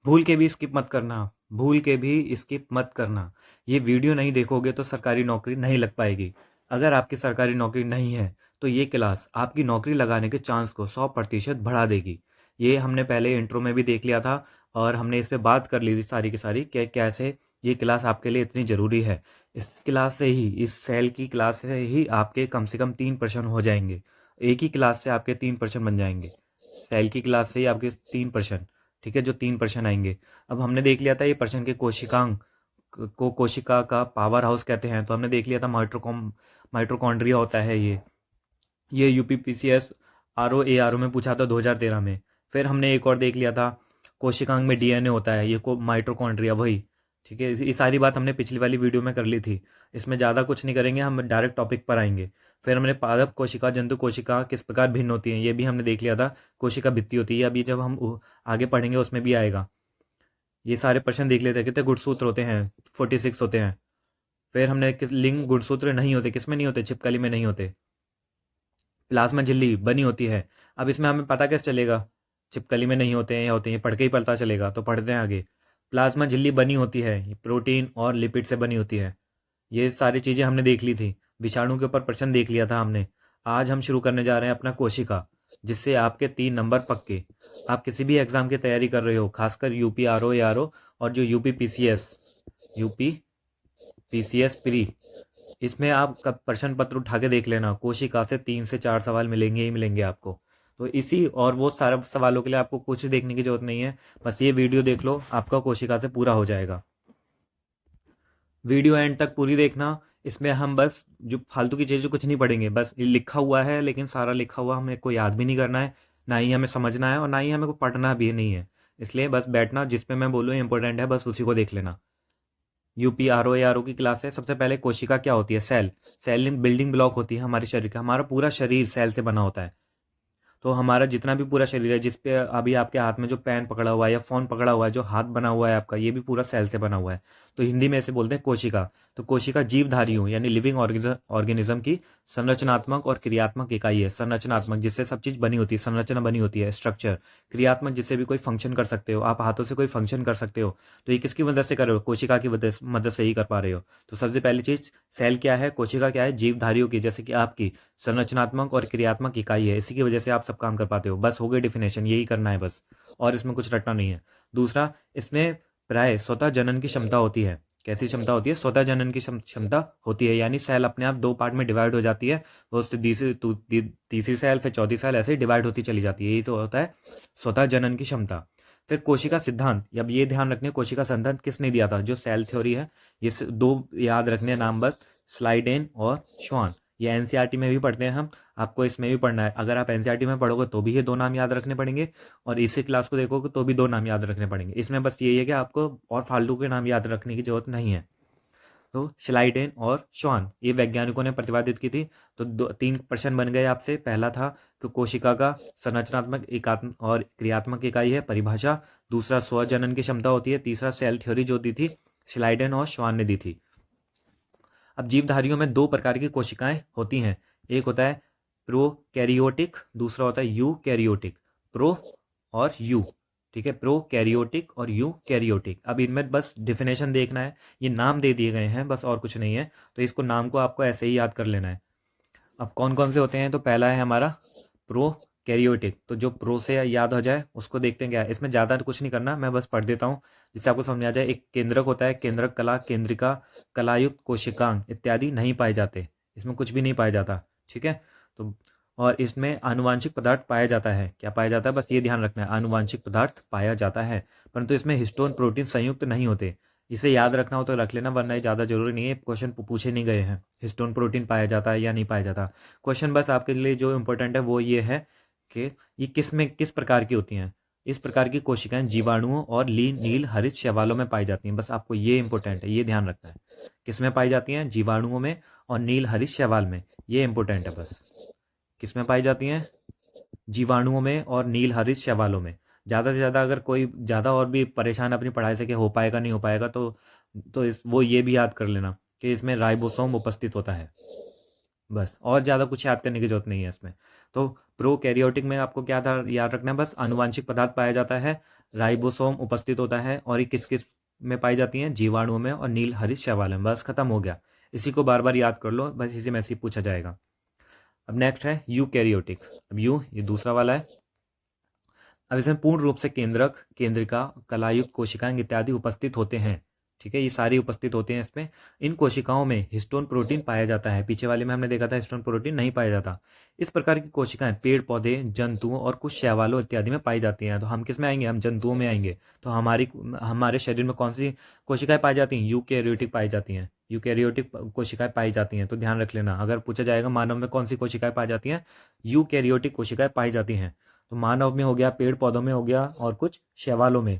भूल के भी स्किप मत करना, भूल के भी स्किप मत करना। ये वीडियो नहीं देखोगे तो सरकारी नौकरी नहीं लग पाएगी। अगर आपकी सरकारी नौकरी नहीं है तो ये क्लास आपकी नौकरी लगाने के चांस को 100% बढ़ा देगी। ये हमने पहले इंट्रो में भी देख लिया था और हमने इस पे बात कर ली थी सारी की सारी कि कैसे ये क्लास आपके लिए इतनी ज़रूरी है। इस क्लास से ही, इस सेल की क्लास से ही आपके कम से कम 3% हो जाएंगे। एक ही क्लास से आपके 3% बन जाएंगे। सेल की क्लास से ही आपके 3%, ठीक है, जो 3% आएंगे। अब हमने देख लिया था ये प्रश्न के कोशिकांग को कोशिका का पावर हाउस कहते हैं, तो हमने देख लिया था माइट्रोकॉन्ड्रिया होता है ये यूपीपीसीएस आरओ में पूछा था 2013 में। फिर हमने एक और देख लिया था कोशिकांग में डीएनए होता है, ये को माइट्रोकॉन्ड्रिया वही, ठीक है। ये सारी बात हमने पिछली वाली वीडियो में कर ली थी। इसमें ज़्यादा कुछ नहीं करेंगे, हम डायरेक्ट टॉपिक पर आएंगे। फिर हमने पादप कोशिका, जंतु कोशिका किस प्रकार भिन्न होती हैं, ये भी हमने देख लिया था। कोशिका भित्ति होती है, अभी जब हम आगे पढ़ेंगे उसमें भी आएगा। ये सारे प्रश्न देख लेते हैं, कितने गुणसूत्र होते हैं, 46 होते हैं। फिर हमने किस लिंग गुणसूत्र नहीं होते, किसमें नहीं होते, छिपकली में नहीं होते। प्लाज्मा झिल्ली बनी होती है। अब इसमें हमें पता कैसे चलेगा छिपकली में नहीं होते हैं या होते हैं, पढ़ के ही पता चलेगा, तो पढ़ते हैं आगे। प्लाज्मा झिल्ली बनी होती है, ये प्रोटीन और लिपिड से बनी होती है। ये सारी चीज़ें हमने देख ली थी। विषाणु के ऊपर प्रश्न देख लिया था हमने। आज हम शुरू करने जा रहे हैं अपना कोशिका, जिससे आपके 3 नंबर पक्के। आप किसी भी एग्जाम की तैयारी कर रहे हो, खासकर यूपी आर या आर और जो यूपी पीसीएस प्री, इसमें आप प्रश्न पत्र उठा के देख लेना। कोशिका से 3 से 4 सवाल मिलेंगे ही मिलेंगे आपको। तो इसी और वो सारे सवालों के लिए आपको कुछ देखने की जरूरत नहीं है, बस ये वीडियो देख लो, आपका कोशिका से पूरा हो जाएगा। वीडियो एंड तक पूरी देखना। इसमें हम बस जो फालतू की चीज़ें कुछ नहीं पढ़ेंगे, बस ये लिखा हुआ है, लेकिन सारा लिखा हुआ हमें को याद भी नहीं करना है, ना ही हमें समझना है और ना ही हमें को पढ़ना भी नहीं है। इसलिए बस बैठना, जिस पे मैं बोलूँ इंपॉर्टेंट है, बस उसी को देख लेना। यूपी आर ओ की क्लास है। सबसे पहले कोशिका क्या होती है, सेल। सेल बिल्डिंग ब्लॉक होती है हमारे शरीर का। हमारा पूरा शरीर सेल से बना होता है। तो हमारा जितना भी पूरा शरीर है, जिस पे अभी आपके हाथ में जो पेन पकड़ा हुआ है या फोन पकड़ा हुआ है, जो हाथ बना हुआ है आपका, ये भी पूरा सेल से बना हुआ है। तो हिंदी में इसे बोलते हैं कोशिका। तो कोशिका जीवधारियों यानी लिविंग ऑर्गेनिज्म की संरचनात्मक और क्रियात्मक इकाई है। संरचनात्मक जिससे सब चीज बनी होती है, संरचना बनी होती है, स्ट्रक्चर। क्रियात्मक जिससे भी कोई फंक्शन कर सकते हो, आप हाथों से कोई फंक्शन कर सकते हो। तो ये किसकी मदद से कर रहे हो, कोशिका की मदद से ही कर पा रहे हो। तो सबसे पहली चीज, सेल क्या है, कोशिका क्या है, जीवधारियों की, जैसे कि आपकी संरचनात्मक और क्रियात्मक इकाई है। इसी की वजह से आप सब काम कर पाते हो। बस हो गई डिफिनेशन, यही करना है बस, और इसमें कुछ रटना नहीं है। दूसरा, इसमें प्राय स्वतः जनन की क्षमता होती है। कैसी क्षमता होती है, स्वतः जनन की क्षमता होती है, यानी सेल अपने आप 2 पार्ट में डिवाइड हो जाती है। वो उससे तीसरी सेल, फिर चौथी सेल, ऐसे ही डिवाइड होती चली जाती है। यही तो होता है स्वतः जनन की क्षमता। फिर कोशिका सिद्धांत, अब ये ध्यान रखने, कोशिका सिद्धांत किसने दिया था, जो सेल थ्योरी है। ये दो याद रखने नाम बस, स्लाइडेन और श्वान। ये एनसीईआरटी में भी पढ़ते हैं हम, आपको इसमें भी पढ़ना है। अगर आप एनसीईआरटी में पढ़ोगे तो भी ये 2 नाम याद रखने पड़ेंगे, और इसी क्लास को देखोगे तो भी 2 नाम याद रखने पड़ेंगे। इसमें बस यही है कि आपको और फालतू के नाम याद रखने की जरूरत नहीं है। तो स्लाइडेन और श्वान, ये वैज्ञानिकों ने प्रतिपादित की थी। तो 3 प्रश्न बन गए आपसे। पहला था कि कोशिका का संरचनात्मक एकात्म और क्रियात्मक इकाई है, परिभाषा। दूसरा, स्वजनन की क्षमता होती है। तीसरा, सेल थ्योरी जो दी थी स्लाइडेन और श्वान ने दी थी। अब जीवधारियों में 2 प्रकार की कोशिकाएं होती हैं। एक होता है प्रोकैरियोटिक, दूसरा होता है यूकैरियोटिक। प्रो और यू, ठीक है, प्रोकैरियोटिक और यूकैरियोटिक। अब इनमें बस डिफिनेशन देखना है, ये नाम दे दिए गए हैं बस, और कुछ नहीं है। तो इसको नाम को आपको ऐसे ही याद कर लेना है। अब कौन कौन से होते हैं, तो पहला है हमारा प्रो कैरियोटिक। तो जो प्रो से याद हो जाए उसको देखते हैं क्या है। इसमें ज़्यादा कुछ नहीं करना, मैं बस पढ़ देता हूँ जिससे आपको समझ आ जाए। एक केंद्रक होता है, केंद्रक कला, केंद्रिका, कलायुक्त कोशिकांग इत्यादि नहीं पाए जाते। इसमें कुछ भी नहीं पाया जाता, ठीक है। तो और इसमें आनुवांशिक पदार्थ पाया जाता है। क्या पाया जाता है, बस ये ध्यान रखना है, आनुवांशिक पदार्थ पाया जाता है। परंतु इसमें हिस्टोन प्रोटीन संयुक्त नहीं होते। इसे याद रखना हो तो रख लेना, वरना ये ज़्यादा जरूरी नहीं है, क्वेश्चन पूछे नहीं गए हैं हिस्टोन प्रोटीन पाया जाता है या नहीं पाया जाता। क्वेश्चन बस आपके लिए जो इंपॉर्टेंट है वो ये है कि ये किस प्रकार की होती हैं। इस प्रकार की कोशिकाएं जीवाणुओं और नील हरित शैवालों में पाई जाती हैं। बस आपको ये इंपॉर्टेंट है, ये ध्यान रखना है। किस में पाई जाती हैं, जीवाणुओं में और नील हरित शैवाल में। ये इंपॉर्टेंट है बस। किस में पाई जाती हैं, जीवाणुओं में और नील हरित शैवालों में। ज़्यादा से ज़्यादा अगर कोई ज़्यादा और भी परेशान अपनी पढ़ाई से कि हो पाएगा नहीं हो पाएगा, तो वो ये भी याद कर लेना कि इसमें राइबोसोम उपस्थित होता है। बस, और ज़्यादा कुछ याद करने की ज़रूरत नहीं है इसमें। तो प्रोकैरियोटिक में आपको क्या था याद रखना है, बस आनुवांशिक पदार्थ पाया जाता है, राइबोसोम उपस्थित होता है, और ये किस-किस में पाई जाती हैं? जीवाणुओं में और नील हरित शैवाल में। बस खत्म हो गया। इसी को बार-बार याद कर लो, बस इसी में ऐसे ही पूछा जाएगा। अब नेक्स्ट है यूकैरियोटिक। अब ये दूसरा वाला है। अब इसमें पूर्ण रूप से केंद्रक, केंद्रिका, कलायुक्त कोशिकाएं इत्यादि उपस्थित होते हैं। ठीक है, ये सारी उपस्थित होते हैं इसमें। इन कोशिकाओं में हिस्टोन प्रोटीन पाया जाता है। पीछे वाले में हमने देखा था हिस्टोन प्रोटीन नहीं पाया जाता। इस प्रकार की कोशिकाएं पेड़ पौधे, जंतुओं और कुछ शैवालों इत्यादि में पाई जाती हैं। तो हम किस में आएंगे? हम जंतुओं में आएंगे। तो हमारे शरीर में कौन सी कोशिकाएं पाई जाती हैं? यूकैरियोटिक पाई जाती हैं। यूकैरियोटिक कोशिकाएं पाई जाती हैं, तो ध्यान रख लेना। अगर पूछा जाएगा मानव में कौन सी कोशिकाएं पाई जाती हैं? यूकैरियोटिक कोशिकाएं पाई जाती हैं। तो मानव में हो गया, पेड़ पौधों में हो गया, और कुछ शैवालों में।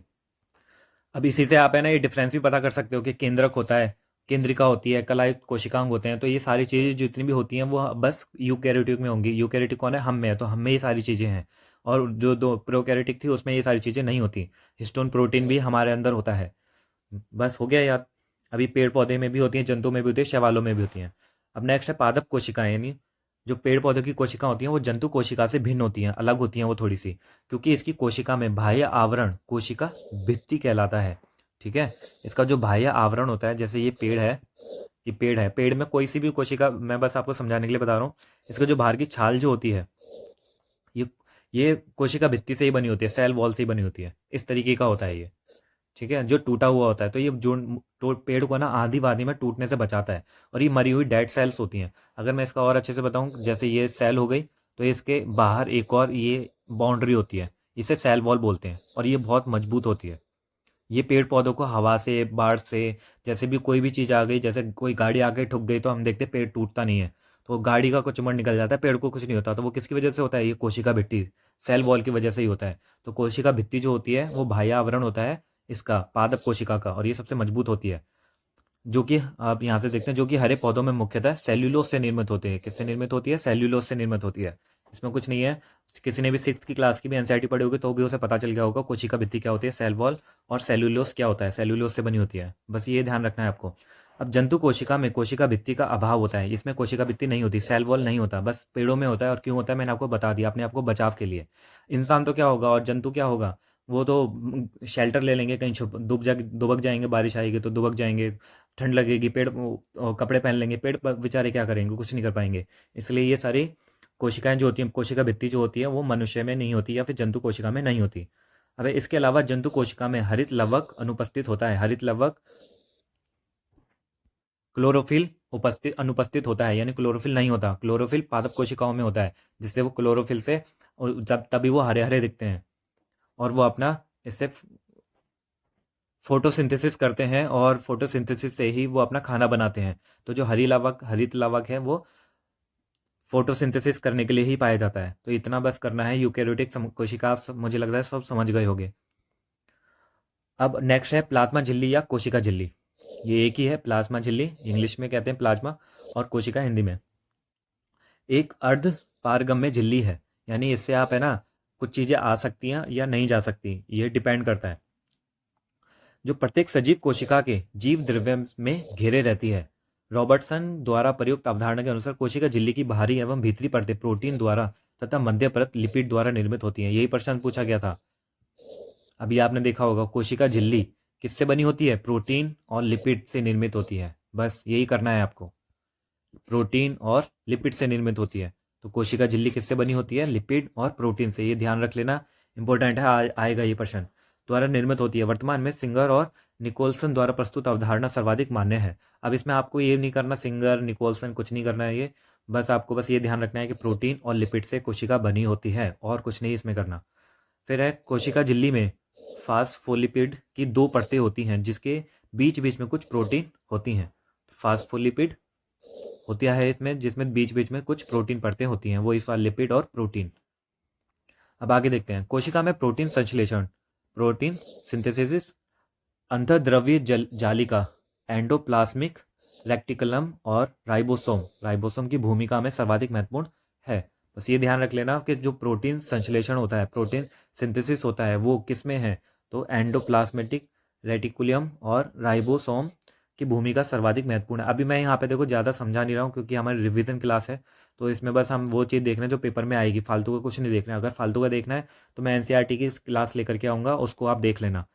अब इसी से आप है ना ये डिफरेंस भी पता कर सकते हो कि केंद्रक होता है, केंद्रिका होती है, कलायुक्त कोशिकांग होते हैं। तो ये सारी चीज़ें जितनी भी होती हैं वो बस यूकैरियोटिक में होंगी। यूकैरियोटिक कौन है? हम में है, तो हम में ये सारी चीज़ें हैं। और जो दो प्रोकैरियोटिक थी उसमें ये सारी चीज़ें नहीं होती। हिस्टोन प्रोटीन भी हमारे अंदर होता है। बस हो गया याद। अभी पेड़ पौधे में भी होती हैं, जंतुओं में भी होती है, शैवालों में भी होती हैं। अब नेक्स्ट है पादप कोशिकाएं, यानी जो पेड़ पौधों की कोशिका होती हैं वो जंतु कोशिका से भिन्न होती हैं, अलग होती हैं वो थोड़ी सी, क्योंकि इसकी कोशिका में बाह्य आवरण कोशिका भित्ति कहलाता है। ठीक है, इसका जो बाह्य आवरण होता है, जैसे ये पेड़ है, ये पेड़ है, पेड़ में कोई सी भी कोशिका, मैं बस आपको समझाने के लिए बता रहा हूँ, इसका जो बाहर की छाल जो होती है, ये ये कोशिका भित्ति से ही बनी होती है, सेल वॉल से ही बनी होती है। इस तरीके का होता है ये। ठीक है, जो टूटा हुआ होता है, तो ये जो पेड़ को ना आंधी वादी में टूटने से बचाता है। और ये मरी हुई डेड सेल्स होती हैं। अगर मैं इसका और अच्छे से बताऊं, जैसे ये सेल हो गई, तो इसके बाहर एक और ये बाउंड्री होती है, इसे सेल वॉल बोलते हैं, और ये बहुत मजबूत होती है। ये पेड़ पौधों को हवा से, बाढ़ से, जैसे भी कोई भी चीज़ आ गई, जैसे कोई गाड़ी आके ठुक गई, तो हम देखते हैं पेड़ टूटता नहीं है। तो गाड़ी का कुछ चुमड़ निकल जाता है, पेड़ को कुछ नहीं होता। तो वो किसकी वजह से होता है? ये कोशिका भित्ति, सेल वॉल की वजह से ही होता है। तो कोशिका भित्ति जो होती है वो बाह्य आवरण होता है इसका, पादप कोशिका का, और ये सबसे मजबूत होती है। जो कि आप यहाँ से देखते हैं, जो कि हरे पौधों में मुख्यतः सेल्यूलोज से निर्मित होते हैं। किससे निर्मित होती है? सेल्यूलोज से निर्मित होती है। इसमें कुछ नहीं है। किसी ने भी 6th की क्लास की भी एनसीईआरटी पढ़ी होगी तो भी उसे पता चल गया होगा कोशिका भित्ति क्या होती है, सेल वॉल, और सेल्यूलोज क्या होता है, सेल्यूलोज से बनी होती है। बस ये ध्यान रखना है आपको। अब जंतु कोशिका में कोशिका भित्ति का अभाव होता है, इसमें कोशिका भित्ति नहीं होती, सेल वॉल नहीं होता, बस पेड़ों में होता है। और क्यों होता है मैंने आपको बता दिया, अपने आपको बचाव के लिए। इंसान तो क्या होगा और जंतु क्या होगा? वो तो शेल्टर ले लेंगे, कहीं छुप दुबक जाएंगे, बारिश आएगी तो दुबक जाएंगे, ठंड लगेगी, कपड़े पहन लेंगे, पेड़ बेचारे क्या करेंगे? कुछ नहीं कर पाएंगे। इसलिए ये सारी कोशिकाएं जो होती हैं, कोशिका भित्ति जो होती है वो मनुष्य में नहीं होती, या फिर जंतु कोशिका में नहीं होती। अब इसके अलावा जंतु कोशिका में हरित लवक अनुपस्थित होता है। हरित लवक, क्लोरोफिल अनुपस्थित होता है, यानी क्लोरोफिल नहीं होता। क्लोरोफिल पादप कोशिकाओं में होता है, जिससे वो क्लोरोफिल से, जब तभी वो हरे हरे दिखते हैं, और वो अपना इससे फोटोसिंथेसिस करते हैं, और फोटोसिंथेसिस से ही वो अपना खाना बनाते हैं। तो जो हरित लवक है वो फोटोसिंथेसिस करने के लिए ही पाया जाता है। तो इतना बस करना है। यूकैरियोटिक कोशिका आप मुझे लग रहा है सब समझ गए होंगे। अब नेक्स्ट है प्लाज्मा झिल्ली या कोशिका झिल्ली। ये एक ही है, प्लाज्मा झिल्ली, इंग्लिश में कहते हैं प्लाज्मा, और कोशिका हिंदी में। एक अर्ध पारगम्य झिल्ली है, यानी इससे आप है ना कुछ चीज़ें आ सकती हैं या नहीं जा सकती, ये डिपेंड करता है। जो प्रत्येक सजीव कोशिका के जीव द्रव्य में घेरे रहती है। रॉबर्टसन द्वारा प्रयुक्त अवधारणा के अनुसार कोशिका झिल्ली की बाहरी एवं भीतरी परतें प्रोटीन द्वारा तथा मध्य परत लिपिड द्वारा निर्मित होती हैं। यही प्रश्न पूछा गया था। अभी आपने देखा होगा कोशिका झिल्ली किससे बनी होती है? प्रोटीन और लिपिड से निर्मित होती है। बस यही करना है आपको, प्रोटीन और लिपिड से निर्मित होती है। तो कोशिका झिल्ली किससे बनी होती है? लिपिड और प्रोटीन से। ये ध्यान रख लेना, इंपॉर्टेंट है, आएगा ये प्रश्न। द्वारा निर्मित होती है। वर्तमान में सिंगर और निकोलसन द्वारा प्रस्तुत अवधारणा सर्वाधिक मान्य है। अब इसमें आपको ये नहीं करना, सिंगर निकोलसन कुछ नहीं करना है, ये बस आपको बस ये ध्यान रखना है कि प्रोटीन और लिपिड से कोशिका बनी होती है, और कुछ नहीं इसमें करना। फिर है कोशिका झिल्ली में फास्फोलिपिड की 2 परतें होती हैं, जिसके बीच बीच में कुछ प्रोटीन होती हैं। फास्फोलिपिड होता है इसमें, जिसमें बीच बीच में कुछ प्रोटीन परतें होती हैं, वो इस बार लिपिड और प्रोटीन। अब आगे देखते हैं कोशिका में प्रोटीन संश्लेषण, प्रोटीन सिंथेसिस, अंतःद्रव्य जालिका, एंडोप्लाज्मिक रेक्टिकुलम और राइबोसोम की भूमिका में सर्वाधिक महत्वपूर्ण है। बस ये ध्यान रख लेना कि जो प्रोटीन संश्लेषण होता है, प्रोटीन सिंथेसिस होता है, वो किस में है? तो एंडोप्लाज्मेटिक रेटिकुलम और राइबोसोम की भूमिका सर्वाधिक महत्वपूर्ण है। अभी मैं यहाँ पे देखो ज़्यादा समझा नहीं रहा हूँ क्योंकि हमारी रिवीजन क्लास है, तो इसमें बस हम वो चीज़ देख रहे हैं जो पेपर में आएगी, फालतू का कुछ नहीं देखना है। अगर फालतू का देखना है तो मैं एनसीईआरटी की क्लास लेकर के आऊँगा, उसको आप देख लेना।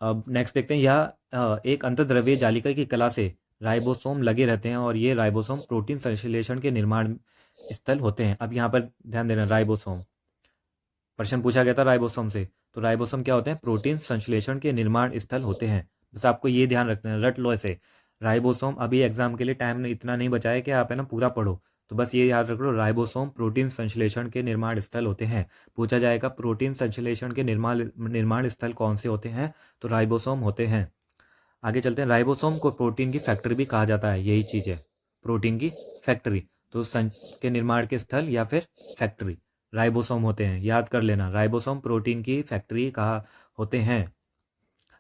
अब नेक्स्ट देखते हैं, यह एक अंतर्द्रव्यीय जालिका की कला से राइबोसोम लगे रहते हैं और ये राइबोसोम प्रोटीन संश्लेषण के निर्माण स्थल होते हैं। अब यहाँ पर ध्यान देना, राइबोसोम प्रश्न पूछा गया था राइबोसोम से, तो राइबोसोम क्या होते हैं? प्रोटीन संश्लेषण के निर्माण स्थल होते हैं। बस आपको ये ध्यान रखना है, रट लो ऐसे। राइबोसोम, अभी एग्जाम के लिए टाइम इतना नहीं बचा है कि आप है ना पूरा पढ़ो, तो बस ये याद रख लो, राइबोसोम प्रोटीन संश्लेषण के निर्माण स्थल होते हैं। पूछा जाएगा प्रोटीन संश्लेषण के निर्माण निर्माण स्थल कौन से होते हैं, तो राइबोसोम होते हैं। आगे चलते हैं, राइबोसोम को प्रोटीन की फैक्ट्री भी कहा जाता है, यही चीज़ है प्रोटीन की फैक्ट्री। तो के निर्माण के स्थल या फिर फैक्ट्री राइबोसोम होते हैं, याद कर लेना, राइबोसोम प्रोटीन की फैक्ट्री कहा होते हैं।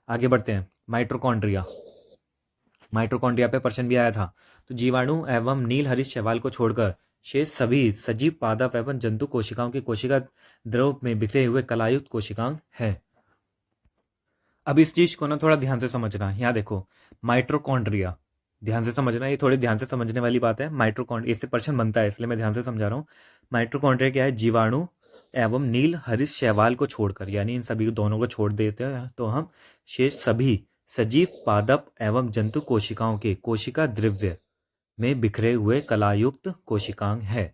आगे बढ़ते हैं, माइटोकॉन्ड्रिया। माइटोकॉन्ड्रिया पे प्रश्न भी आया था। तो जीवाणु एवं नील हरित शैवाल को छोड़कर शेष सभी सजीव पादप एवं जंतु कोशिकाओं की कोशिका द्रव में बिखरे हुए कलायुक्त कोशिकांग है। अब इस चीज को ना थोड़ा ध्यान से समझना। यहाँ देखो, माइटोकॉन्ड्रिया ध्यान से समझना, ये थोड़ी ध्यान से समझने वाली बात है। माइटोकॉन्ड्रिया, इससे प्रश्न बनता है इसलिए मैं ध्यान से समझा रहा हूँ। माइटोकॉन्ड्रिया क्या है? जीवाणु एवं नील हरित शैवाल को छोड़कर, यानी इन सभी दोनों को छोड़ देते हैं तो हम शेष सभी सजीव पादप एवं जंतु कोशिकाओं के कोशिका द्रव्य में बिखरे हुए कलायुक्त कोशिकांग है।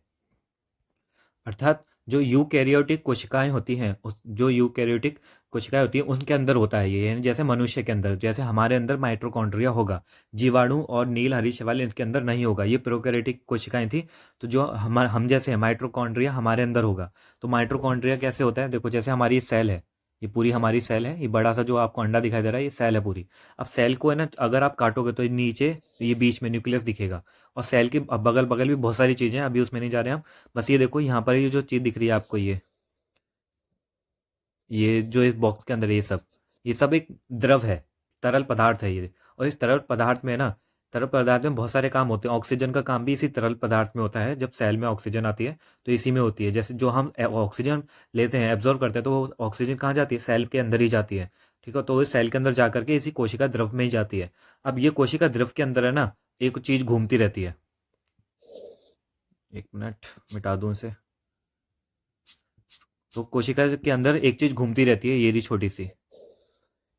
अर्थात जो यूकैरियोटिक कोशिकाएं होती हैं, जो यूकैरियोटिक कोशिकाएं होती हैं उनके अंदर होता है ये, यानी जैसे मनुष्य के अंदर, जैसे हमारे अंदर माइटोकॉन्ड्रिया होगा, जीवाणु और नील हरित शैवाल इनके अंदर नहीं होगा। ये प्रोकैरियोटिक कोशिकाएं थी, तो जो हम जैसे हैं, माइटोकॉन्ड्रिया हमारे अंदर होगा। तो माइटोकॉन्ड्रिया कैसे होता है? देखो, जैसे हमारी सेल है, ये पूरी हमारी सेल है, ये बड़ा सा जो आपको अंडा दिखाई दे रहा है ये सेल है पूरी। अब सेल को है ना, अगर आप काटोगे तो नीचे ये बीच में न्यूक्लियस दिखेगा, और सेल के बगल बगल भी बहुत सारी चीजें हैं, अभी उसमें नहीं जा रहे हम। बस ये देखो, यहाँ पर ये जो चीज दिख रही है आपको, ये जो इस बॉक्स के अंदर ये सब एक द्रव है, तरल पदार्थ है ये। और इस तरल पदार्थ में ना, तरल पदार्थ में बहुत सारे काम होते हैं। ऑक्सीजन का काम भी इसी तरल पदार्थ में होता है। जब सेल में ऑक्सीजन आती है तो इसी में होती है। जैसे जो हम ऑक्सीजन लेते हैं, एब्जॉर्व करते हैं, तो वो ऑक्सीजन कहाँ जाती है? सेल के अंदर ही जाती है। ठीक है, तो इस सेल के अंदर जा करके इसी कोशिका द्रव में ही जाती है। अब ये कोशिका द्रव के अंदर है ना, एक चीज घूमती रहती है। एक मिनट, मिटा दूं इसे। तो कोशिका के अंदर एक चीज घूमती रहती है, ये रही छोटी सी।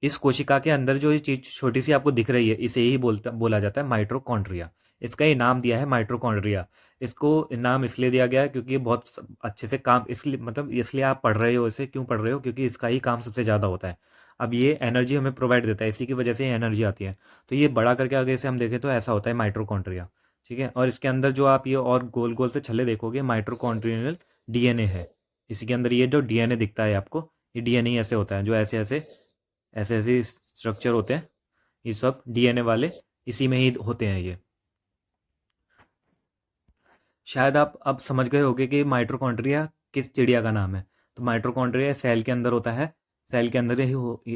इस कोशिका के अंदर जो ये चीज छोटी सी आपको दिख रही है, इसे ही बोला जाता है माइटोकॉन्ड्रिया। इसका ये नाम दिया है माइटोकॉन्ड्रिया। इसको नाम इसलिए दिया गया है क्योंकि ये बहुत अच्छे से काम, इसलिए मतलब इसलिए आप पढ़ रहे हो इसे, क्यों पढ़ रहे हो? क्योंकि इसका ही काम सबसे ज़्यादा होता है। अब ये एनर्जी हमें प्रोवाइड देता है, इसी की वजह से एनर्जी आती है। तो ये बड़ा करके आगे से हम देखें तो ऐसा होता है माइटोकॉन्ड्रिया। ठीक है, और इसके अंदर जो आप ये और गोल गोल से छल्ले देखोगे, माइटोकॉन्ड्रियल डीएनए है। इसी के अंदर ये जो डीएनए दिखता है आपको, ये डीएनए ऐसे होता है, जो ऐसे ऐसे ऐसे ऐसे स्ट्रक्चर होते हैं, ये सब डीएनए वाले इसी में ही होते हैं ये। शायद आप अब समझ गए होंगे कि माइटोकॉन्ड्रिया किस चिड़िया का नाम है। तो माइटोकॉन्ड्रिया सेल के अंदर होता है, सेल के अंदर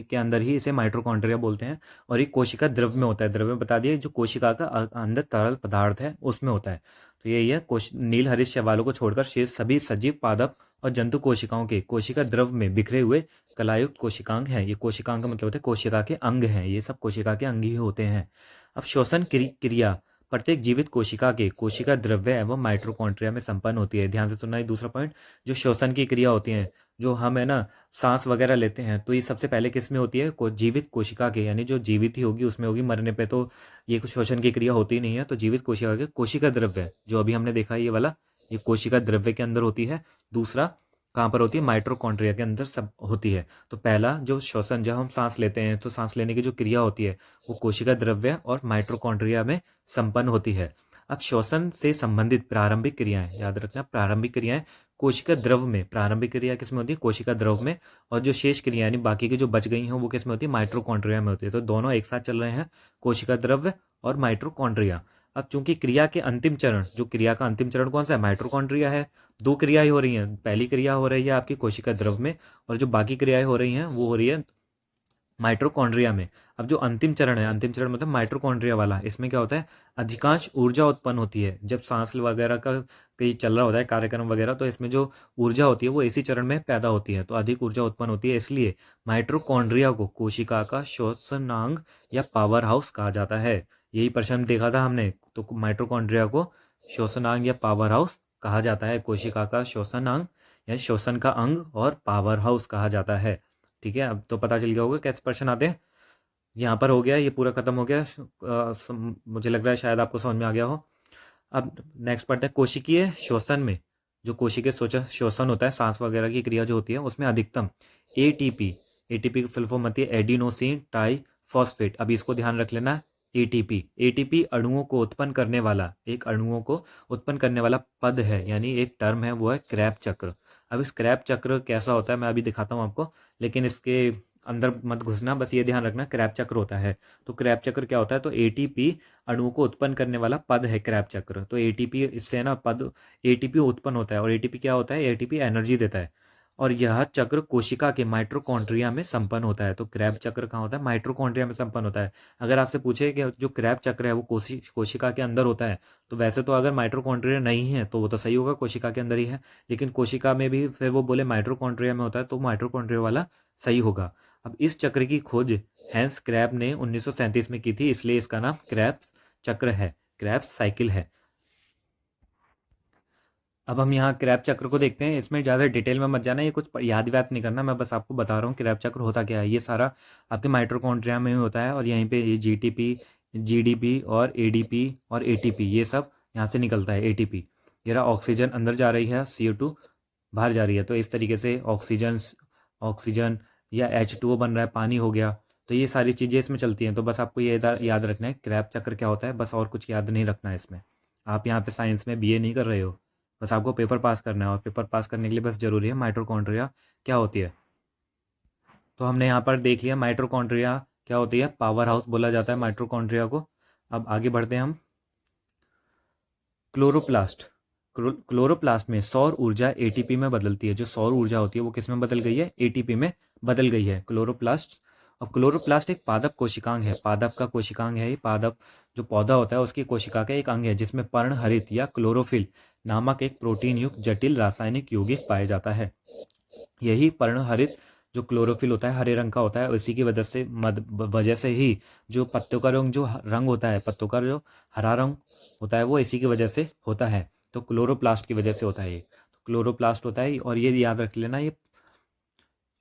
के अंदर ही इसे माइटोकॉन्ड्रिया बोलते हैं। और ये कोशिका द्रव में होता है, द्रव में बता दिए, जो कोशिका का अंदर तरल पदार्थ है उसमें होता है। तो यही है, नील हरित शैवालों को छोड़कर शेष सभी सजीव पादप और जंतु कोशिकाओं के कोशिका द्रव में बिखरे हुए कलायुक्त कोशिकांग हैं। ये कोशिकांग का मतलब होता है कोशिका के अंग हैं, ये सब कोशिका के अंग ही होते हैं। अब श्वसन क्रिया प्रत्येक जीवित कोशिका के कोशिका द्रव्य एवं माइटोकॉन्ड्रिया में संपन्न होती है। ध्यान से सुनना है दूसरा पॉइंट, जो श्वसन की क्रिया होती है, जो हम है ना सांस वगैरह लेते हैं, तो ये सबसे पहले किस में होती है? जीवित कोशिका के, यानी जो जीवित ही होगी उसमें होगी, मरने पे तो ये श्वसन की क्रिया होती नहीं है। तो जीवित कोशिका के कोशिका द्रव्य जो अभी हमने देखा ये वाला, ये कोशिका द्रव्य के अंदर होती है। दूसरा कहाँ पर होती है? माइटोकॉन्ड्रिया के अंदर सब होती है। तो पहला जो श्वसन, जब हम सांस लेते हैं तो सांस लेने की जो क्रिया होती है वो कोशिका द्रव्य और माइटोकॉन्ड्रिया में संपन्न होती है। अब श्वसन से संबंधित प्रारंभिक क्रियाएं याद रखना, प्रारंभिक क्रियाएं कोशिका द्रव में, प्रारंभिक क्रिया किस में होती है? कोशिका द्रव में। और जो शेष क्रिया यानी बाकी की जो बच गई हैं वो किस में होती है? माइटोकॉन्ड्रिया में होती है। तो दोनों एक साथ चल रहे हैं, कोशिका द्रव्य और माइटोकॉन्ड्रिया। अब चूंकि क्रिया के अंतिम चरण, जो क्रिया का अंतिम चरण कौन सा है? माइटोकॉन्ड्रिया है। दो क्रियाएं हो रही हैं, पहली क्रिया हो रही है आपकी कोशिका द्रव में, और जो बाकी क्रियाएं हो रही हैं वो हो रही है माइटोकॉन्ड्रिया में। अब जो अंतिम चरण है, अंतिम चरण मतलब माइटोकॉन्ड्रिया वाला, इसमें क्या होता है, अधिकांश ऊर्जा उत्पन्न होती है जब सांस वगैरह का कहीं चल रहा होता है कार्यक्रम वगैरह, तो इसमें जो ऊर्जा होती है वो इसी चरण में पैदा होती है, तो अधिक ऊर्जा उत्पन्न होती है। इसलिए माइटोकॉन्ड्रिया को कोशिका का श्वसनांग या पावर हाउस कहा जाता है। यही प्रश्न देखा था हमने, तो माइटोकॉन्ड्रिया को श्वसनांग या पावर हाउस कहा जाता है। कोशिका का श्वसनांग या श्वसन का अंग और पावर हाउस कहा जाता है। ठीक है, अब तो पता चल गया होगा कैसे प्रश्न आते हैं। यहाँ पर हो गया, ये पूरा खत्म हो गया। मुझे लग रहा है शायद आपको समझ में आ गया हो। अब नेक्स्ट पढ़ते हैं कोशिकीय श्वसन में। जो कोशिकीय श्वसन होता है, सांस वगैरह की क्रिया जो होती है, उसमें अधिकतम एटीपी, एटीपी की फुल फॉर्म होती है एडिनोसिन ट्राई फॉस्फेट। अभी इसको ध्यान रख लेना, एटीपी, एटीपी अणुओं को उत्पन्न करने वाला, एक अणुओं को उत्पन्न करने वाला पद है, यानी एक टर्म है, वो है क्रैब चक्र। अब इस क्रैब चक्र कैसा होता है मैं अभी दिखाता हूँ आपको, लेकिन इसके अंदर मत घुसना, बस ये ध्यान रखना क्रैब चक्र होता है। तो क्रैब चक्र क्या होता है, तो एटीपी अणुओं को उत्पन्न करने वाला पद है क्रैब चक्र। तो एटीपी, इससे ना पद एटीपी उत्पन्न होता है, और एटीपी क्या होता है, एटीपी एनर्जी देता है, और यह चक्र कोशिका के माइटोकॉन्ड्रिया में संपन्न होता है। तो क्रैब चक्र कहाँ होता है, माइटोकॉन्ड्रिया में संपन्न होता है। अगर आपसे पूछे कि जो क्रैब चक्र है वो कोशिका के अंदर होता है, तो वैसे तो अगर माइटोकॉन्ड्रिया नहीं है तो वो तो सही होगा, कोशिका के अंदर ही है, लेकिन कोशिका में भी फिर वो बोले माइटोकॉन्ड्रिया में होता है, तो माइटोकॉन्ड्रिया वाला सही होगा। अब इस चक्र की खोज हैंस क्रैब ने 1937 में की थी, इसलिए इसका नाम क्रैब चक्र है, क्रैब साइकिल है। अब हम यहाँ क्रैब चक्र को देखते हैं। इसमें ज़्यादा डिटेल में मत जाना, ये कुछ याद व्याद नहीं करना, मैं बस आपको बता रहा हूँ क्रैब चक्र होता क्या है। ये सारा आपके माइटोकॉन्ड्रिया में ही होता है, और यहीं पे ये जीटीपी, जीडीपी और एडीपी और एटीपी, ये सब यहाँ से निकलता है। एटीपी, ये रहा, ऑक्सीजन अंदर जा रही है, CO2 बाहर जा रही है, तो इस तरीके से ऑक्सीजन ऑक्सीजन या H2O बन रहा है, पानी हो गया। तो ये सारी चीज़ें इसमें चलती हैं। तो बस आपको ये याद रखना है क्रैब चक्र क्या होता है, बस, और कुछ याद नहीं रखना है इसमें। आप यहाँ पे साइंस में BA नहीं कर रहे हो, बस आपको पेपर पास करना है, और पेपर पास करने के लिए बस ज़रूरी है माइटोकॉन्ड्रिया क्या होती है। तो हमने यहाँ पर देख लिया माइटोकॉन्ड्रिया क्या होती है, पावर हाउस बोला जाता है माइटोकॉन्ड्रिया को। अब आगे बढ़ते हैं हम। क्लोरोप्लास्ट, क्लोरोप्लास्ट में सौर ऊर्जा एटीपी में बदलती है। जो सौर ऊर्जा होती है वो किस में बदल गई है, एटीपी में बदल गई है, क्लोरोप्लास्ट। अब क्लोरोप्लास्ट एक पादप कोशिकांग है, पादप का कोशिकांग है ये। पादप जो पौधा होता है उसकी कोशिका का एक अंग है, जिसमें पर्णहरित या क्लोरोफिल नामक एक प्रोटीन युक्त जटिल रासायनिक यौगिक पाया जाता है। यही पर्णहरित जो क्लोरोफिल होता है हरे रंग का होता है, इसी की वजह से ही जो पत्तों का रंग, जो रंग होता है पत्तों का, जो हरा रंग होता है, वो इसी की वजह से होता है। तो क्लोरोप्लास्ट की वजह से होता है ये, तो क्लोरोप्लास्ट होता है। और ये याद रख लेना, ये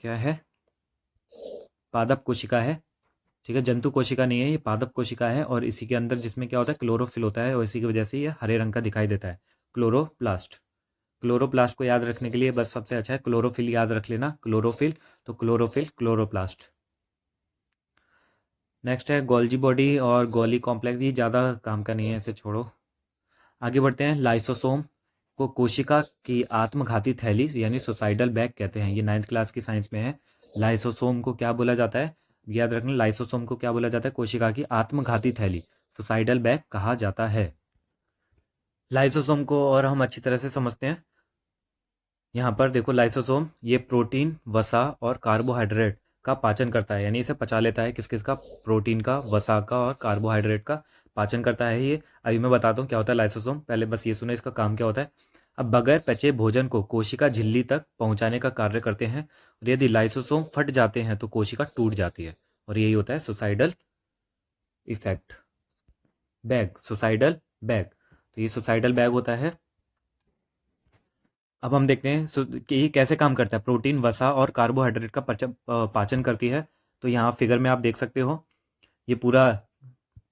क्या है, पादप कोशिका है। ठीक है, जंतु कोशिका नहीं है, ये पादप कोशिका है, और इसी के अंदर जिसमें क्या होता है, क्लोरोफिल होता है, और इसी की वजह से ये हरे रंग का दिखाई देता है, क्लोरोप्लास्ट। क्लोरोप्लास्ट को याद रखने के लिए बस सबसे अच्छा है क्लोरोफिल याद रख लेना, क्लोरोफिल, तो क्लोरोफिल, क्लोरोप्लास्ट। नेक्स्ट है गोल्जी बॉडी और गोली कॉम्प्लेक्स, ये ज़्यादा काम का नहीं है, इसे छोड़ो। आगे बढ़ते हैं। लाइसोसोम को कोशिका की आत्मघाती थैली यानी सुसाइडल बैग कहते हैं, ये 9th क्लास की साइंस में है। लाइसोसोम को क्या बोला जाता है, याद रखना, लाइसोसोम को क्या बोला जाता है, कोशिका की आत्मघाती थैली, सुसाइडल बैग कहा जाता है। लाइसोसोम को और हम अच्छी तरह से समझते हैं। यहाँ पर देखो, लाइसोसोम ये प्रोटीन, वसा और कार्बोहाइड्रेट का पाचन करता है, यानी इसे पचा लेता है। किस किस का, प्रोटीन का, वसा का और कार्बोहाइड्रेट का पाचन करता है ये। अभी मैं बताता हूँ क्या होता है लाइसोसोम, पहले बस ये सुनो इसका काम क्या होता है। अब बगैर पचे भोजन को कोशिका झिल्ली तक पहुंचाने का कार्य करते हैं, और यदि लाइसोसोम फट जाते हैं तो कोशिका टूट जाती है, और यही होता है suicidal effect. Bag, suicidal bag, तो ये सुसाइडल बैग होता है। अब हम देखते हैं कि ये कैसे काम करता है। प्रोटीन, वसा और कार्बोहाइड्रेट का पाचन करती है। तो यहाँ फिगर में आप देख सकते हो, ये पूरा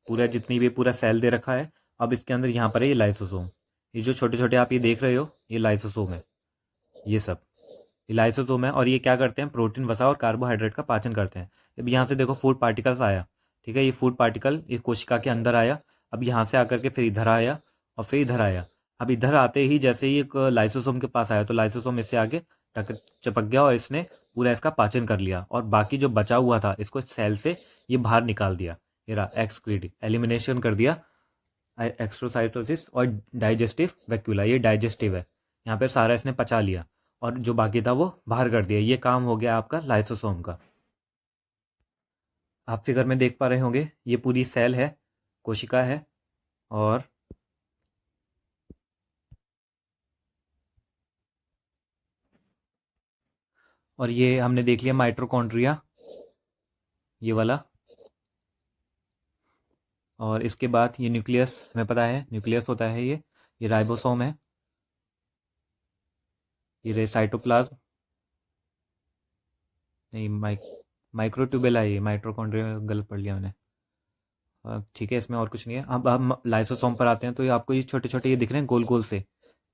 पूरा जितनी भी पूरा सेल दे रखा है। अब इसके अंदर यहाँ पर है ये लाइसोसोम, ये जो छोटे छोटे आप ये देख रहे हो, ये लाइसोसोम है, ये सब ये लाइसोसोम है। और ये क्या करते हैं, प्रोटीन, वसा और कार्बोहाइड्रेट का पाचन करते हैं। अब यहाँ से देखो फूड पार्टिकल्स आया, ठीक है, ये फूड पार्टिकल ये कोशिका के अंदर आया। अब यहाँ से आकर के फिर इधर आया, और फिर इधर आया। अब इधर आते ही जैसे ही एक लाइसोसोम के पास आया, तो लाइसोसोम इससे आगे चपक गया, और इसने पूरा इसका पाचन कर लिया, और बाकी जो बचा हुआ था इसको सेल से ये बाहर निकाल दिया, ये रहा एक्सक्रीड, एलिमिनेशन कर दिया, एक्स्ट्रोसाइटोसिस। और डाइजेस्टिव वैक्यूला, ये डाइजेस्टिव है, यहाँ पे सारा इसने पचा लिया, और जो बाकी था वो बाहर कर दिया। ये काम हो गया आपका लाइसोसोम का। आप फिगर में देख पा रहे होंगे, ये पूरी सेल है, कोशिका है, और ये हमने देख लिया माइटोकॉन्ड्रिया, ये वाला। और इसके बाद ये न्यूक्लियस, हमें पता है न्यूक्लियस होता है ये राइबोसोम है, ये रहे साइटोप्लाज्म, नहीं माइक्रोट्यूबुला है, ये माइटोकॉन्ड्रिया गलत पढ़ लिया मैंने। ठीक है, इसमें और कुछ नहीं है। अब हम लाइसोसोम पर आते हैं, तो ये आपको ये छोटे छोटे ये दिख रहे हैं गोल गोल से,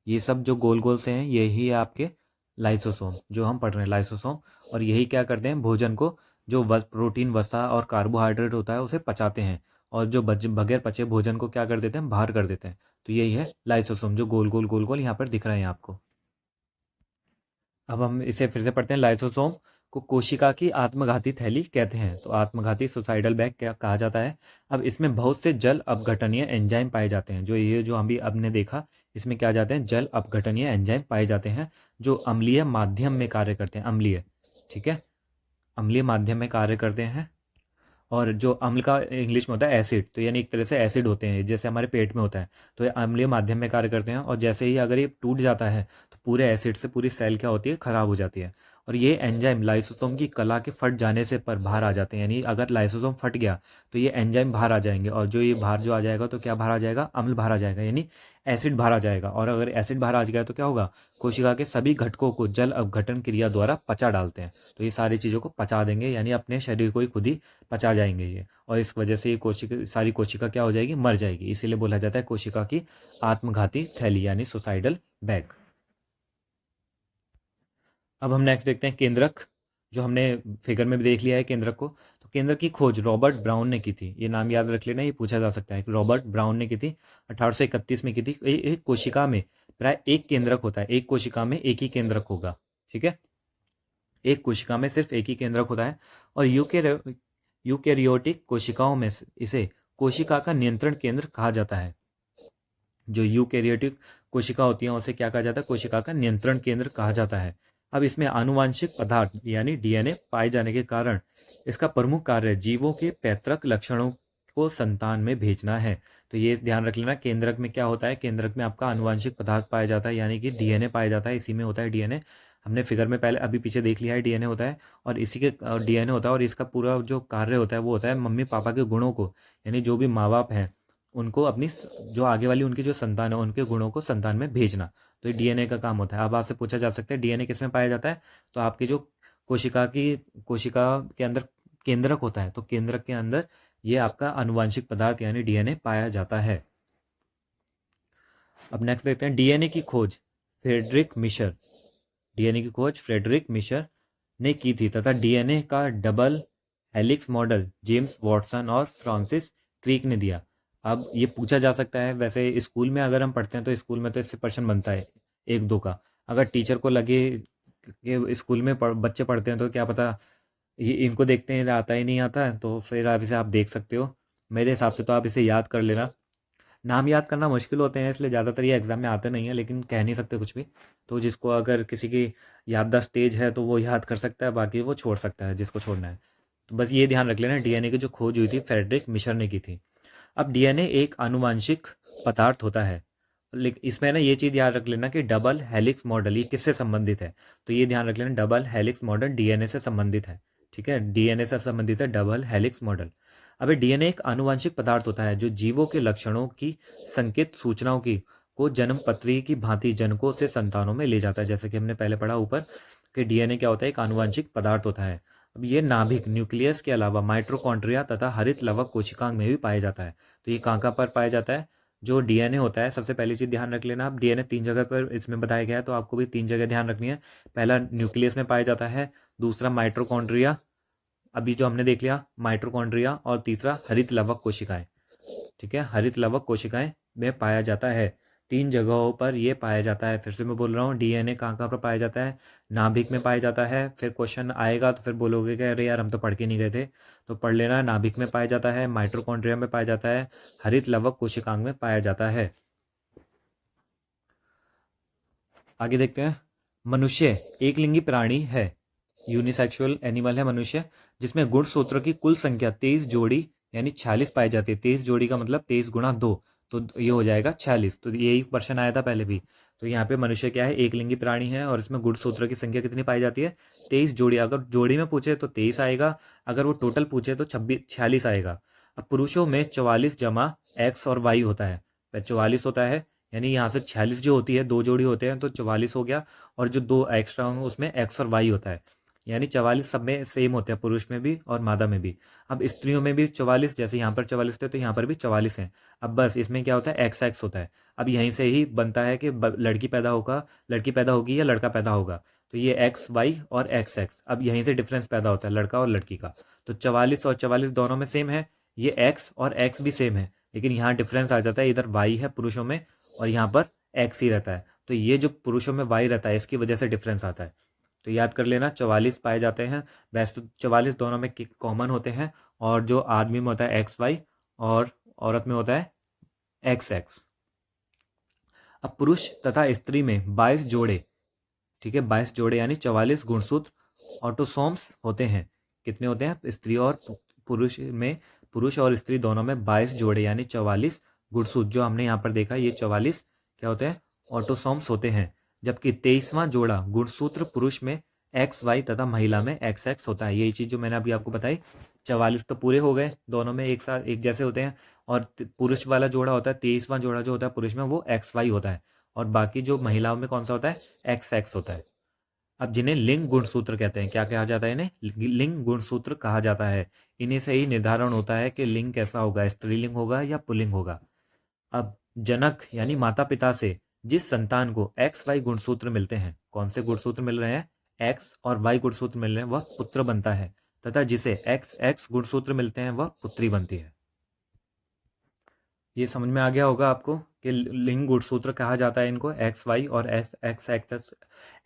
ये सब जो गोल गोल से हैं यही है आपके लाइसोसोम जो हम पढ़ रहे हैं, लाइसोसोम। और यही क्या करते हैं, भोजन को जो प्रोटीन, वसा और कार्बोहाइड्रेट होता है उसे पचाते हैं, और जो बगैर पचे भोजन को क्या कर देते हैं, बाहर कर देते हैं। तो यही है लाइसोसोम जो गोल गोल यहाँ पर दिख रहे हैं आपको। अब हम इसे फिर से पढ़ते हैं। लाइसोसोम को कोशिका की आत्मघाती थैली कहते हैं, तो आत्मघाती सुसाइडल बैग क्या कहा जाता है। अब इसमें बहुत से जल अपघटनीय एंजाइम पाए जाते हैं, जो ये जो हम भी अब ने देखा, इसमें क्या जाते हैं, जल अपघटनीय एंजाइम पाए जाते हैं जो अम्लीय माध्यम में कार्य करते हैं, अम्लीय, ठीक है, अम्लीय माध्यम में कार्य करते हैं। और जो अम्ल का इंग्लिश में होता है एसिड, तो यानी एक तरह से एसिड होते हैं जैसे हमारे पेट में होता है, तो ये अम्लीय माध्यम में कार्य करते हैं। और जैसे ही अगर ये टूट जाता है तो पूरे एसिड से पूरी सेल क्या होती है, खराब हो जाती है। और ये एंजाइम लाइसोसोम की कला के फट जाने से पर बाहर आ जाते हैं, यानी अगर लाइसोसोम फट गया तो ये एंजाइम बाहर आ जाएंगे, और जो ये बाहर जो आ जाएगा तो क्या बाहर आ जाएगा, अम्ल बाहर आ जाएगा, यानी एसिड बाहर आ जाएगा। और अगर एसिड बाहर आ गया तो क्या होगा, कोशिका के सभी घटकों को जल अपघटन क्रिया द्वारा पचा डालते हैं, तो ये सारी चीज़ों को पचा देंगे, यानी अपने शरीर को ही खुद ही पचा जाएंगे ये। और इस वजह से ये कोशिका, सारी कोशिका क्या हो जाएगी, मर जाएगी। इसीलिए बोला जाता है कोशिका की आत्मघाती थैली, यानी सुसाइडल बैग। अब हम नेक्स्ट देखते हैं केंद्रक, जो हमने फिगर में भी देख लिया है केंद्रक को। तो केंद्रक की खोज रॉबर्ट ब्राउन ने की थी, ये नाम याद रख लेना, ये पूछा जा सकता है कि रॉबर्ट ब्राउन ने की थी, 1831 में की थी। एक कोशिका में प्राय एक केंद्रक होता है, एक कोशिका में एक ही केंद्रक होगा, ठीक है, एक कोशिका में सिर्फ एक ही केंद्रक होता है। और यूकेरियोटिक कोशिकाओं में इसे कोशिका का नियंत्रण केंद्र कहा जाता है। जो यूकेरियोटिक कोशिका होती हैं उसे क्या कहा जाता है, कोशिका का नियंत्रण केंद्र कहा जाता है। अब इसमें आनुवांशिक पदार्थ यानी डीएनए पाए जाने के कारण इसका प्रमुख कार्य जीवों के पैतृक लक्षणों को संतान में भेजना है। तो ये ध्यान रख लेना, केंद्रक में क्या होता है, केंद्रक में आपका आनुवांशिक पदार्थ पाया जाता है, यानी कि डीएनए पाया जाता है, इसी में होता है डीएनए। हमने फिगर में पहले अभी पीछे देख लिया है, डीएनए होता है, और इसी के डीएनए होता है, और इसका पूरा जो कार्य होता है वो होता है मम्मी पापा के गुणों को, यानी जो भी माँ बाप हैं उनको अपनी जो आगे वाली उनकी जो संतान है उनके गुणों को संतान में भेजना। तो ये डीएनए का काम होता है। अब आपसे पूछा जा सकता है डीएनए किस में पाया जाता है, तो आपकी जो कोशिका के अंदर केंद्रक होता है, तो केंद्रक के अंदर ये आपका आनुवांशिक पदार्थ यानी डीएनए पाया जाता है। अब नेक्स्ट देखते हैं डीएनए की खोज फ्रेडरिक मिशर, डीएनए की खोज फ्रेडरिक मिशर ने की थी, तथा डीएनए का double helix model James Watson और फ्रांसिस क्रिक ने दिया। अब ये पूछा जा सकता है, वैसे स्कूल में अगर हम पढ़ते हैं तो स्कूल में तो इससे प्रश्न बनता है एक दो का। अगर टीचर को लगे कि स्कूल में बच्चे पढ़ते हैं तो क्या पता ये इनको देखते हैं आता ही नहीं आता है, तो फिर आप इसे आप देख सकते हो। मेरे हिसाब से तो आप इसे याद कर लेना। नाम याद करना मुश्किल होते हैं, इसलिए ज़्यादातर ये एग्ज़ाम में आते नहीं है, लेकिन कह नहीं सकते कुछ भी। तो जिसको अगर किसी की याददाश्त तेज है तो वो याद कर सकता है, बाकी वो छोड़ सकता है जिसको छोड़ना है। तो बस ये ध्यान रख लेना, डीएनए की जो खोज हुई थी फ्रेडरिक मिशर ने की थी। अब डीएनए एक आनुवांशिक पदार्थ होता है, लेकिन इसमें ना ये चीज़ याद रख लेना कि डबल हेलिक्स मॉडल ये किससे संबंधित है। तो ये ध्यान रख लेना, डबल हेलिक्स मॉडल डीएनए से संबंधित है, ठीक है, डीएनए से संबंधित है डबल हेलिक्स मॉडल। अबे डीएनए एक आनुवांशिक पदार्थ होता है जो जीवों के लक्षणों की संकेत सूचनाओं की को जन्म पत्री की भांति जनकों से संतानों में ले जाता है, जैसे कि हमने पहले पढ़ा ऊपर कि डीएनए क्या होता है, एक आनुवांशिक पदार्थ होता है। अब ये नाभिक न्यूक्लियस के अलावा माइटोकॉन्ड्रिया तथा हरित लवक कोशिकांग में भी पाया जाता है। तो ये कहाँ कहाँ पर पाया जाता है, जो डीएनए होता है, सबसे पहली चीज़ ध्यान रख लेना, आप डीएनए 3 जगह पर इसमें बताया गया है, तो आपको भी 3 जगह ध्यान रखनी है। पहला न्यूक्लियस में पाया जाता है, दूसरा माइटोकॉन्ड्रिया, अभी जो हमने देख लिया माइटोकॉन्ड्रिया, और तीसरा हरित लवक कोशिकाएं, ठीक है, हरित लवक कोशिकाएं में पाया जाता है। 3 जगहों पर ये पाया जाता है। फिर से मैं बोल रहा हूँ, डीएनए कहाँ कहाँ पर पाया जाता है, नाभिक में पाया जाता है। फिर क्वेश्चन आएगा तो फिर बोलोगे कि अरे यार हम तो पढ़ के नहीं गए थे, तो पढ़ लेना, नाभिक में पाया जाता है, माइटोकॉन्ड्रिया में पाया जाता है, हरित लवक कोशिकांग में पाया जाता है। आगे देखते हैं, मनुष्य एक लिंगी प्राणी है, यूनिसेक्सुअल एनिमल है मनुष्य, जिसमें गुणसूत्र की कुल संख्या 23 जोड़ी यानी 46 पाई जाती है। 23 जोड़ी का मतलब 23 गुणा 2, तो ये हो जाएगा 46। तो यही प्रश्न आया था पहले भी। तो यहाँ पे मनुष्य क्या है, एक लिंगी प्राणी है और इसमें गुणसूत्र की संख्या कितनी पाई जाती है, 23 जोड़ी। अगर जोड़ी में पूछे तो 23 आएगा, अगर वो टोटल पूछे तो 46 आएगा। अब पुरुषों में 44 जमा एक्स और वाई होता है, 44 होता है, यानी यहाँ से 46 जो होती है, 2 जोड़ी होते हैं तो 44 हो गया, और जो 2 एक्स्ट्रा होंगे उसमें एक्स और वाई होता है, यानी 44 सब में सेम होते हैं, पुरुष में भी और मादा में भी। अब स्त्रियों में भी 44, जैसे यहाँ पर 44 थे तो यहाँ पर भी 44 हैं। अब बस इसमें क्या होता है, एक्स एक्स होता है। अब यहीं से ही बनता है कि लड़की पैदा होगी या लड़का पैदा होगा, तो ये एक्स वाई और एक्स एक्स, अब यहीं से डिफरेंस पैदा होता है लड़का और लड़की का। तो 44 और 44 दोनों में सेम है, ये एक्स और एक्स भी सेम है, लेकिन यहाँ डिफरेंस आ जाता है, इधर वाई है पुरुषों में और यहाँ पर एक्स ही रहता है। तो ये जो पुरुषों में वाई रहता है इसकी वजह से डिफरेंस आता है। तो याद कर लेना, 44 पाए जाते हैं। वैसे तो 44 दोनों में कॉमन होते हैं, और जो आदमी में होता है एक्स वाई और औरत में होता है एक्स एक्स। अब पुरुष तथा स्त्री में 22 जोड़े, ठीक है, 22 जोड़े यानी 44 गुणसूत्र ऑटोसोम्स होते हैं। कितने होते हैं स्त्री और पुरुष में, पुरुष और स्त्री दोनों में 22 जोड़े यानी 44 गुणसूत्र, जो हमने यहाँ पर देखा ये 44 क्या होते हैं, ऑटोसोम्स होते हैं। जबकि 23वां जोड़ा गुणसूत्र पुरुष में एक्स वाई तथा महिला में एक्स एक्स होता है। यही चीज़ जो मैंने अभी आपको बताई, 44 तो पूरे हो गए, दोनों में एक साथ एक जैसे होते हैं, और पुरुष वाला जोड़ा होता है, 23वां जोड़ा जो होता है पुरुष में वो एक्स वाई होता है, और बाकी जो महिलाओं में कौन सा होता है, एक्स एक्स होता है। अब जिन्हें लिंग गुणसूत्र कहते हैं, क्या कहा जाता है, इन्हें लिंग गुणसूत्र कहा जाता है। इन्हीं से ही निर्धारण होता है कि लिंग कैसा होगा, स्त्रीलिंग होगा या पुल्लिंग होगा। अब जनक यानी माता पिता से जिस संतान को एक्स वाई गुणसूत्र मिलते हैं, कौन से गुणसूत्र मिल रहे हैं, एक्स और वाई गुणसूत्र मिल रहे हैं, वह पुत्र बनता है, तथा जिसे एक्स एक्स गुणसूत्र मिलते हैं वह पुत्री बनती है। ये समझ में आ गया होगा आपको कि लिंग गुणसूत्र कहा जाता है इनको, एक्स वाई और x x x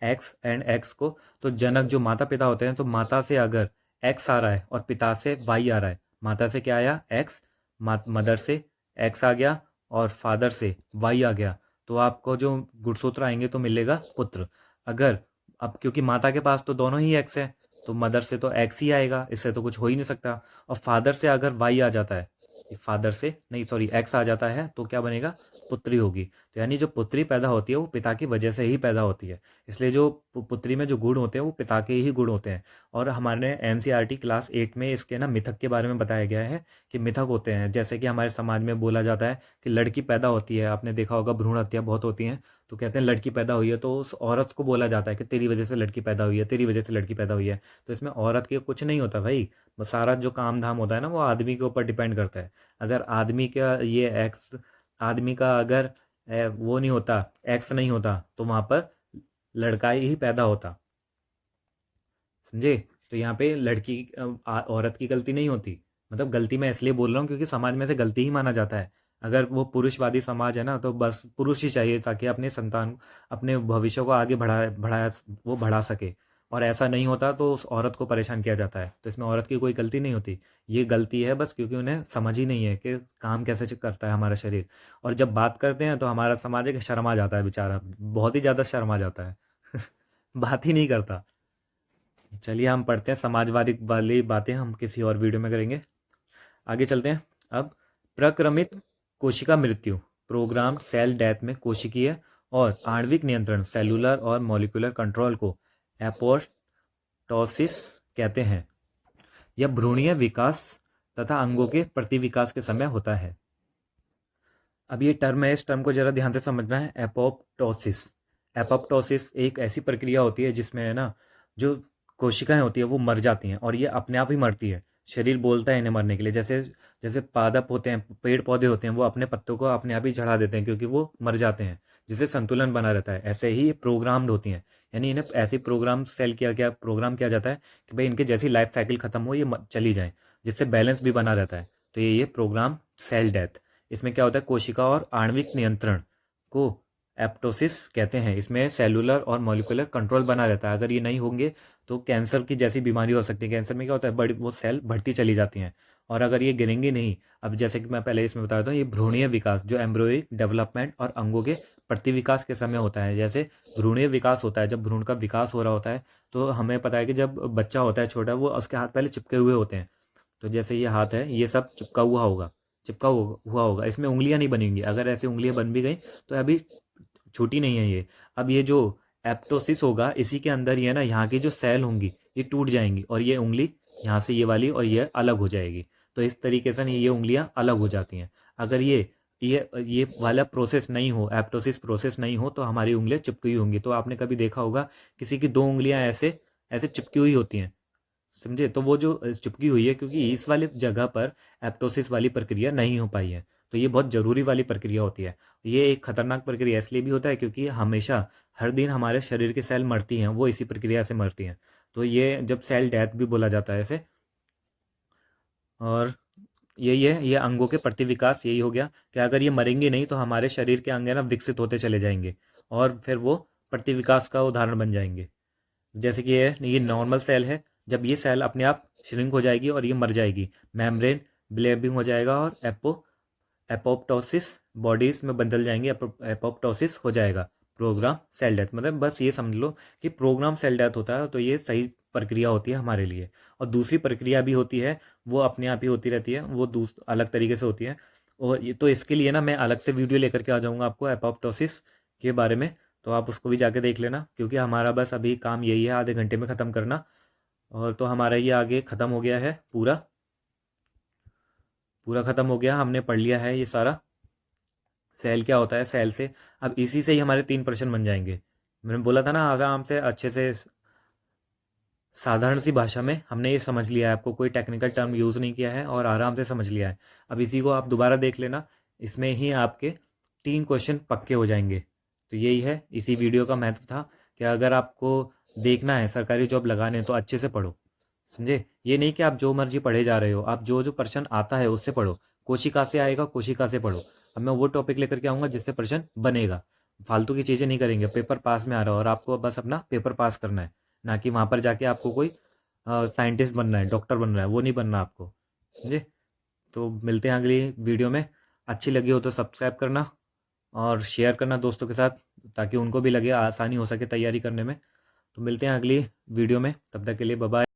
x and x को। तो जनक जो माता पिता होते हैं, तो माता से अगर एक्स आ रहा है और पिता से वाई आ रहा है, माता से क्या आया एक्स, मदर से एक्स आ गया और फादर से वाई आ गया, तो आपको जो गुणसूत्र आएंगे तो मिलेगा पुत्र। अगर अब क्योंकि माता के पास तो दोनों ही एक्स है, तो मदर से तो एक्स ही आएगा, इससे तो कुछ हो ही नहीं सकता। और फादर से अगर वाई आ जाता है, फादर से नहीं सॉरी एक्स आ जाता है, तो क्या बनेगा, पुत्री होगी। तो यानी जो पुत्री पैदा होती है वो पिता की वजह से ही पैदा होती है, इसलिए जो पुत्री में जो गुण होते हैं वो पिता के ही गुण होते हैं। और हमारे एनसीईआरटी क्लास 8 में इसके ना मिथक के बारे में बताया गया है कि मिथक होते हैं, जैसे कि हमारे समाज में बोला जाता है कि लड़की पैदा होती है, आपने देखा होगा भ्रूण हत्या बहुत होती है, तो कहते हैं लड़की पैदा हुई है, तो उस औरत को बोला जाता है कि तेरी वजह से लड़की पैदा हुई है, तेरी वजह से लड़की पैदा हुई है। तो इसमें औरत के कुछ नहीं होता भाई, वो सारा जो काम धाम होता है ना वो आदमी के ऊपर डिपेंड करता है। अगर आदमी का ये एक्स, आदमी का अगर वो नहीं होता, एक्स नहीं होता, तो वहां पर लड़का ही पैदा होता, समझे। तो यहाँ पे लड़की औरत की गलती नहीं होती, मतलब गलती मैं इसलिए बोल रहा हूँ क्योंकि समाज में से गलती ही माना जाता है। अगर वो पुरुषवादी समाज है ना, तो बस पुरुष ही चाहिए ताकि अपने संतान, अपने भविष्य को आगे बढ़ाया वो बढ़ा सके, और ऐसा नहीं होता तो उस औरत को परेशान किया जाता है। तो इसमें औरत की कोई गलती नहीं होती, ये गलती है बस क्योंकि उन्हें समझ ही नहीं है कि काम कैसे करता है हमारा शरीर। और जब बात करते हैं तो हमारा समाज एक शर्मा जाता है, बेचारा बहुत ही ज़्यादा शर्मा जाता है बात ही नहीं करता। चलिए हम पढ़ते हैं, समाजवादी वाली बातें हम किसी और वीडियो में करेंगे। आगे चलते हैं। अब प्रक्रमित कोशिका मृत्यु, प्रोग्राम सेल डेथ में कोशिकीय और आणविक नियंत्रण, सेलुलर और मॉलिक्यूलर कंट्रोल को एपोप्टोसिस कहते हैं। यह भ्रूणीय विकास तथा अंगों के प्रतिविकास के समय होता है। अब ये टर्म है, इस टर्म को जरा ध्यान से समझना है, एपोप्टोसिस। एपोप्टोसिस एक ऐसी प्रक्रिया होती है जिसमें है ना, जो कोशिकाएं होती है वो मर जाती हैं, और ये अपने आप ही मरती है, शरीर बोलता है इन्हें मरने के लिए। जैसे जैसे पादप होते हैं, पेड़ पौधे होते हैं, वो अपने पत्तों को अपने आप ही झड़ा देते हैं क्योंकि वो मर जाते हैं, जिससे संतुलन बना रहता है। ऐसे ही ये प्रोग्राम्ड होती हैं, यानी इन्हें ऐसे प्रोग्राम सेल किया गया, प्रोग्राम किया जाता है कि भाई इनके जैसी लाइफ साइकिल खत्म हो, ये चली जाए, जिससे बैलेंस भी बना रहता है। तो ये प्रोग्राम सेल डेथ। इसमें क्या होता है, कोशिका और आणविक नियंत्रण को एप्टोसिस कहते हैं। इसमें सेलुलर और मॉलिक्यूलर कंट्रोल बना रहता है। अगर ये नहीं होंगे तो कैंसर की जैसी बीमारी हो सकती है। कैंसर में क्या होता है, बड़ी वो सेल बढ़ती चली जाती हैं। और अगर ये गिरेंगे नहीं, अब जैसे कि मैं पहले इसमें बता देता हूँ, ये भ्रूणीय विकास जो एम्ब्रियोइक डेवलपमेंट और अंगों के प्रतिविकास के समय होता है। जैसे भ्रूणीय विकास होता है, जब भ्रूण का विकास हो रहा होता है, तो हमें पता है कि जब बच्चा होता है छोटा, वो उसके हाथ पहले चिपके हुए होते हैं। तो जैसे ये हाथ है, ये सब चिपका हुआ होगा, हुआ होगा। इसमें उंगलियां नहीं बनेंगी। अगर ऐसी उंगलियां बन भी गई तो अभी छूटी नहीं है ये। अब ये जो एप्टोसिस होगा, इसी के अंदर ये ना, यहाँ की जो सेल होंगी ये टूट जाएंगी और ये उंगली यहाँ से ये वाली और ये अलग हो जाएगी। तो इस तरीके से ये उंगलियां अलग हो जाती हैं। अगर ये वाला प्रोसेस नहीं हो, एप्टोसिस प्रोसेस नहीं हो, तो हमारी उंगलियां चिपकी हुई होंगी। तो आपने कभी देखा होगा किसी की दो उंगलियां ऐसे ऐसे चिपकी हुई होती हैं, समझे? तो वो जो चिपकी हुई है, क्योंकि इस वाली जगह पर एप्टोसिस वाली प्रक्रिया नहीं हो पाई है। तो ये बहुत ज़रूरी वाली प्रक्रिया होती है। ये एक खतरनाक प्रक्रिया इसलिए भी होता है क्योंकि हमेशा हर दिन हमारे शरीर की सेल मरती हैं, वो इसी प्रक्रिया से मरती हैं। तो ये जब सेल डेथ भी बोला जाता है इसे। और यही है, ये अंगों के प्रतिविकास यही हो गया कि अगर ये मरेंगे नहीं तो हमारे शरीर के अंग है ना विकसित होते चले जाएंगे और फिर वो प्रतिविकास का उदाहरण बन जाएंगे। जैसे कि ये नॉर्मल सेल है। जब ये सेल अपने आप श्रिंक हो जाएगी और ये मर जाएगी, मेम्ब्रेन ब्लेबिंग हो जाएगा और एपोप्टोसिस बॉडीज में बदल जाएंगे, एपोप्टोसिस हो जाएगा। प्रोग्राम सेल डेथ, मतलब बस ये समझ लो कि प्रोग्राम सेल डेथ होता है। तो ये सही प्रक्रिया होती है हमारे लिए। और दूसरी प्रक्रिया भी होती है, वो अपने आप ही होती रहती है, वो अलग तरीके से होती है। और ये तो इसके लिए ना मैं अलग से वीडियो लेकर के आ जाऊँगा आपको एपोप्टोसिस के बारे में। तो आप उसको भी जाके देख लेना, क्योंकि हमारा बस अभी काम यही है, आधे घंटे में ख़त्म करना। और तो हमारा ये आगे ख़त्म हो गया है, पूरा पूरा ख़त्म हो गया, हमने पढ़ लिया है ये सारा। सेल क्या होता है, सेल से अब इसी से ही हमारे 3 प्रश्न बन जाएंगे। मैंने बोला था ना, आराम से अच्छे से साधारण सी भाषा में हमने ये समझ लिया है, आपको कोई टेक्निकल टर्म यूज़ नहीं किया है और आराम से समझ लिया है। अब इसी को आप दोबारा देख लेना, इसमें ही आपके 3 क्वेश्चन पक्के हो जाएंगे। तो यही है इसी वीडियो का महत्व था कि अगर आपको देखना है सरकारी जॉब लगाने, तो अच्छे से पढ़ो, समझे? ये नहीं कि आप जो मर्जी पढ़े जा रहे हो, आप जो जो प्रश्न आता है उससे पढ़ो। कोशिका से आएगा, कोशिका से पढ़ो। अब मैं वो टॉपिक लेकर के आऊँगा जिससे प्रश्न बनेगा। फालतू की चीज़ें नहीं करेंगे। पेपर पास में आ रहा है और आपको बस अपना पेपर पास करना है, ना कि वहाँ पर जाके आपको कोई साइंटिस्ट बनना है, डॉक्टर बनना है, वो नहीं बनना आपको, समझे? तो मिलते हैं अगली वीडियो में। अच्छी लगी हो तो सब्सक्राइब करना और शेयर करना दोस्तों के साथ, ताकि उनको भी लगे, आसानी हो सके तैयारी करने में। तो मिलते हैं अगली वीडियो में, तब तक के लिए बाय बाय।